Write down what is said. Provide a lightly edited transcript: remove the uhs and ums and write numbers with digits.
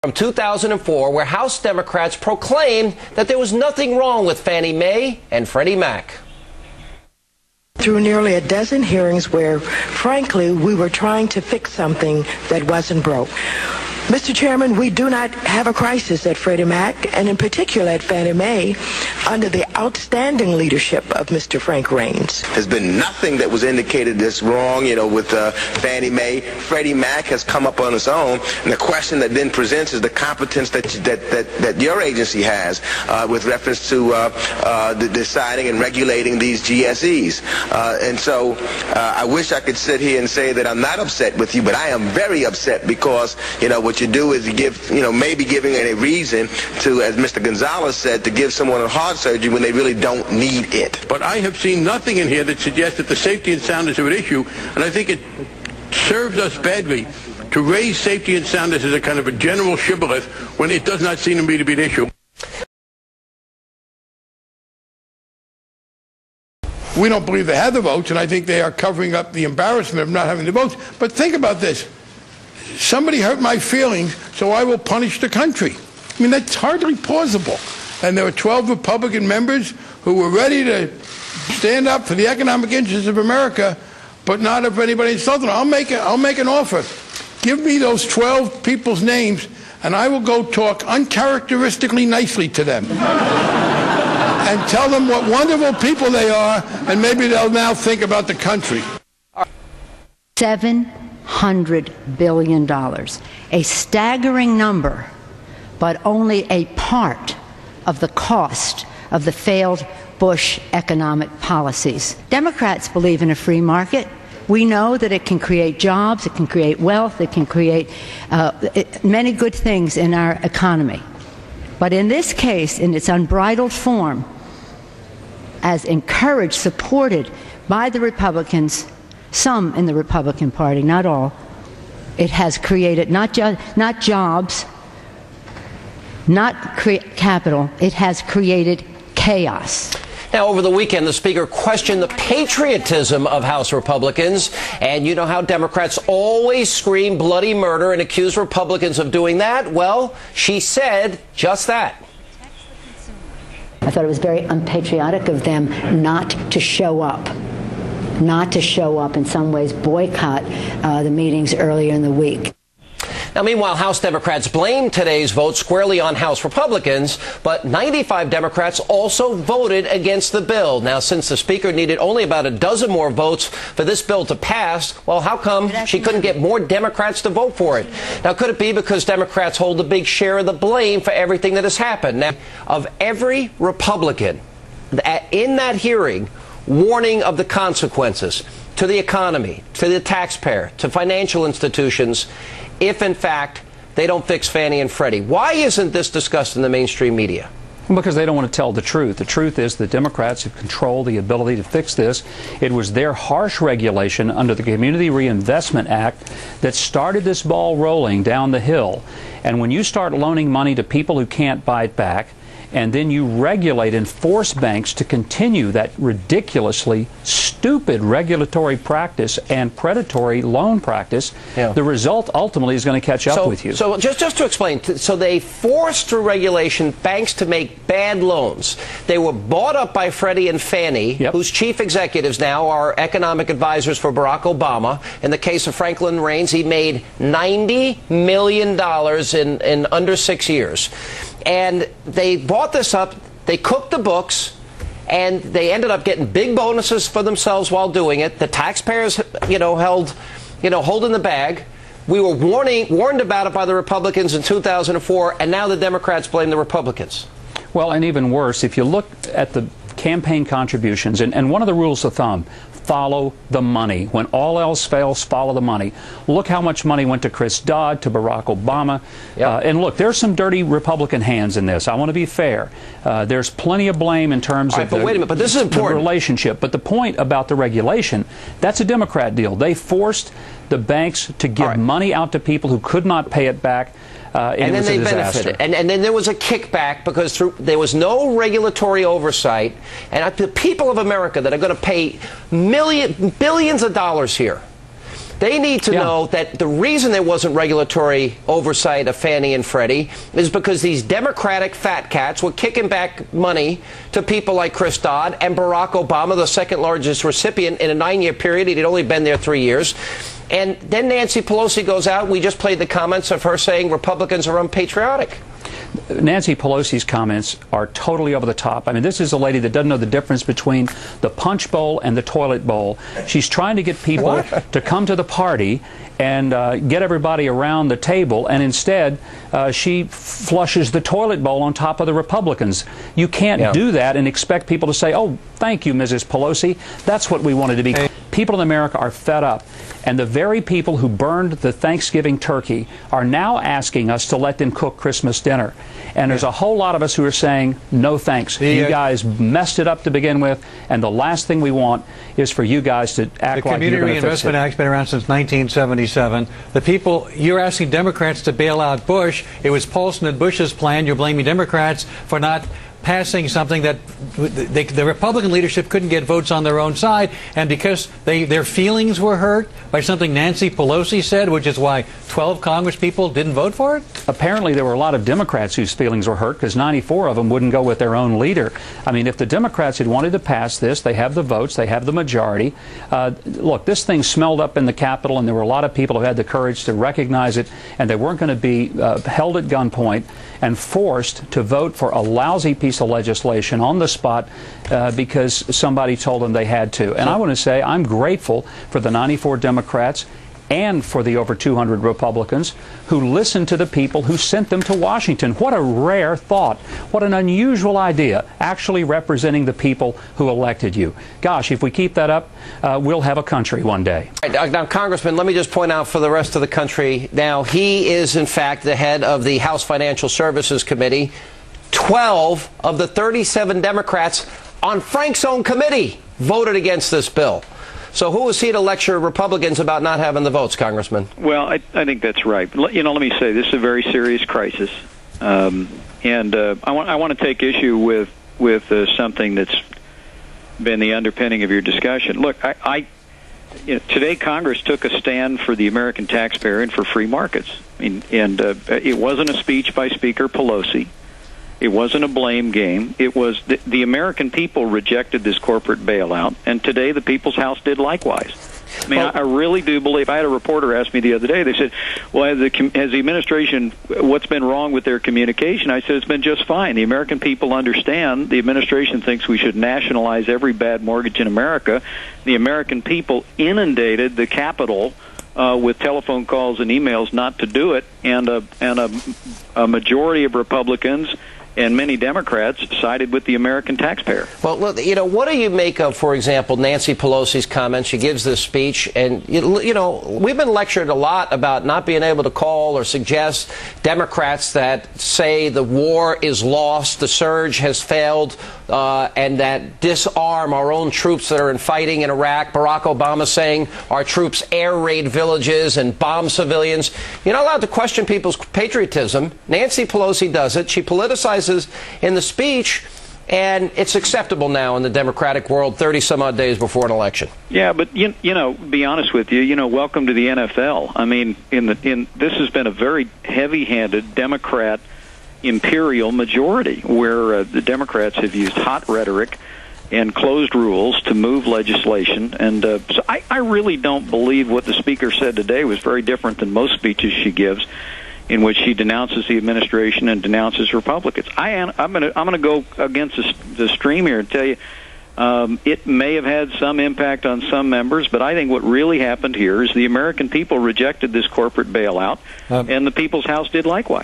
From 2004, where House Democrats proclaimed that there was nothing wrong with Fannie Mae and Freddie Mac. Through nearly a dozen hearings where, frankly, we were trying to fix something that wasn't broke. Mr. Chairman, we do not have a crisis at Freddie Mac, and in particular at Fannie Mae, under the outstanding leadership of Mr. Frank Raines. There's been nothing that was indicated that's wrong, with Fannie Mae. Freddie Mac has come up on its own, and the question that then presents is the competence that your agency has with reference to the deciding and regulating these GSEs. And so I wish I could sit here and say that I'm not upset with you, but I am very upset because, what you do is you give, maybe giving a reason to, as Mr. Gonzalez said, to give someone a heart surgery when they really don't need it. But I have seen nothing in here that suggests that the safety and soundness of an issue, and I think it serves us badly to raise safety and soundness as a kind of a general shibboleth when it does not seem to me to be an issue. We don't believe they have the votes, and I think they are covering up the embarrassment of not having the votes. But think about this. Somebody hurt my feelings, so I will punish the country. I mean, that's hardly plausible. And there were 12 Republican members who were ready to stand up for the economic interests of America, but not if anybody insulted them. I'll make an offer. Give me those 12 people's names, and I will go talk uncharacteristically nicely to them. And tell them what wonderful people they are, and maybe they'll now think about the country. $700 billion, a staggering number, but only a part of the cost of the failed Bush economic policies. Democrats believe in a free market. We know that it can create jobs, it can create wealth, it can create many good things in our economy. But in this case, in its unbridled form, as encouraged, supported by the Republicans, some in the Republican Party, not all, it has created not jobs, not capital, it has created chaos. Now, over the weekend, the Speaker questioned the patriotism of House Republicans. And you know how Democrats always scream bloody murder and accuse Republicans of doing that? Well, she said just that. I thought it was very unpatriotic of them not to show up, in some ways boycott the meetings earlier in the week. Now, meanwhile, House Democrats blamed today's vote squarely on House Republicans, but 95 Democrats also voted against the bill. Now, since the Speaker needed only about a dozen more votes for this bill to pass, well, how come she couldn't get more Democrats to vote for it? Now, could it be because Democrats hold a big share of the blame for everything that has happened? Now, of every Republican in that hearing warning of the consequences to the economy, to the taxpayer, to financial institutions, if, in fact, they don't fix Fannie and Freddie. Why isn't this discussed in the mainstream media? Because they don't want to tell the truth. The truth is the Democrats have controlled the ability to fix this. It was their harsh regulation under the Community Reinvestment Act that started this ball rolling down the hill. And when you start loaning money to people who can't buy it back, and then you regulate and force banks to continue that ridiculously stupid regulatory practice and predatory loan practice, the result ultimately is going to catch up with you. So just to explain, so they forced through regulation banks to make bad loans. They were bought up by Freddie and Fannie, whose chief executives now are economic advisors for Barack Obama. In the case of Franklin Raines, he made $90 million in under 6 years. And they bought this up, they cooked the books, and they ended up getting big bonuses for themselves while doing it. The taxpayers, holding the bag. We were warned about it by the Republicans in 2004, and now the Democrats blame the Republicans. Well, and even worse, if you look at the campaign contributions, and one of the rules of thumb, follow the money. When all else fails, follow the money. Look how much money went to Chris Dodd, to Barack Obama. And look, there's some dirty Republican hands in this. I want to be fair. There's plenty of blame in terms of but wait a minute, but this is important. The relationship. But the point about the regulation, that's a Democrat deal. They forced the banks to give money out to people who could not pay it back. And then they benefited. And then there was a kickback because there was no regulatory oversight. And the people of America that are going to pay billions of dollars here, They need to know that the reason there wasn't regulatory oversight of Fannie and Freddie is because these Democratic fat cats were kicking back money to people like Chris Dodd and Barack Obama, the second largest recipient in a 9-year period. He'd only been there 3 years. And then Nancy Pelosi goes out. We just played the comments of her saying Republicans are unpatriotic. Nancy Pelosi's comments are totally over the top. I mean, this is a lady that doesn't know the difference between the punch bowl and the toilet bowl. She's trying to get people to come to the party and get everybody around the table, and instead she flushes the toilet bowl on top of the Republicans. You can't do that and expect people to say, oh, thank you, Mrs. Pelosi. That's what we wanted to be. People in America are fed up, and the very people who burned the Thanksgiving turkey are now asking us to let them cook Christmas dinner. And there's a whole lot of us who are saying, no thanks. You guys messed it up to begin with, and the last thing we want is for you guys to act like you're going to fix it. The Community Reinvestment Act's been around since 1977. The people, you're asking Democrats to bail out Bush. It was Paulson and Bush's plan. You're blaming Democrats for not passing something that the Republican leadership couldn't get votes on their own side, and because their feelings were hurt by something Nancy Pelosi said, which is why 12 Congress people didn't vote for it? Apparently there were a lot of Democrats whose feelings were hurt because 94 of them wouldn't go with their own leader. I mean, if the Democrats had wanted to pass this, they have the votes, they have the majority. Look, this thing smelled up in the Capitol, and there were a lot of people who had the courage to recognize it, and they weren't going to be held at gunpoint and forced to vote for a lousy piece of legislation on the spot because somebody told them they had to. And I want to say I'm grateful for the 94 Democrats and for the over 200 Republicans who listened to the people who sent them to Washington. What a rare thought. What an unusual idea, actually representing the people who elected you. Gosh, if we keep that up, we'll have a country one day. Now, Congressman, let me just point out for the rest of the country, now he is in fact the head of the House Financial Services Committee. 12 of the 37 Democrats on Frank's own committee voted against this bill. So who was he to lecture Republicans about not having the votes, Congressman? Well, I think that's right. You know, let me say this is a very serious crisis, and I want to take issue with something that's been the underpinning of your discussion. Look, today Congress took a stand for the American taxpayer and for free markets. I mean, and it wasn't a speech by Speaker Pelosi. It wasn't a blame game. It was the American people rejected this corporate bailout, and today the People's House did likewise. I mean, I really do believe. I had a reporter ask me the other day. They said, well, has the administration, what's been wrong with their communication? I said, it's been just fine. The American people understand. The administration thinks we should nationalize every bad mortgage in America. The American people inundated the Capitol with telephone calls and emails not to do it, and a majority of Republicans and many Democrats sided with the American taxpayer. Well, you know, what do you make of, for example, Nancy Pelosi's comments? She gives this speech, and, you know, we've been lectured a lot about not being able to call or suggest Democrats that say the war is lost, the surge has failed, and that disarm our own troops that are fighting in Iraq. Barack Obama saying our troops air raid villages and bomb civilians. You're not allowed to question people's patriotism. Nancy Pelosi does it. She politicizes in the speech, and it's acceptable now in the Democratic world 30-some-odd days before an election. Yeah, but, you know, be honest with you, welcome to the NFL. I mean, this has been a very heavy-handed Democrat imperial majority where the Democrats have used hot rhetoric and closed rules to move legislation. And so I really don't believe what the Speaker said today was very different than most speeches she gives, in which she denounces the administration and denounces Republicans. I'm going to go against the stream here and tell you it may have had some impact on some members, but I think what really happened here is the American people rejected this corporate bailout, and the People's House did likewise.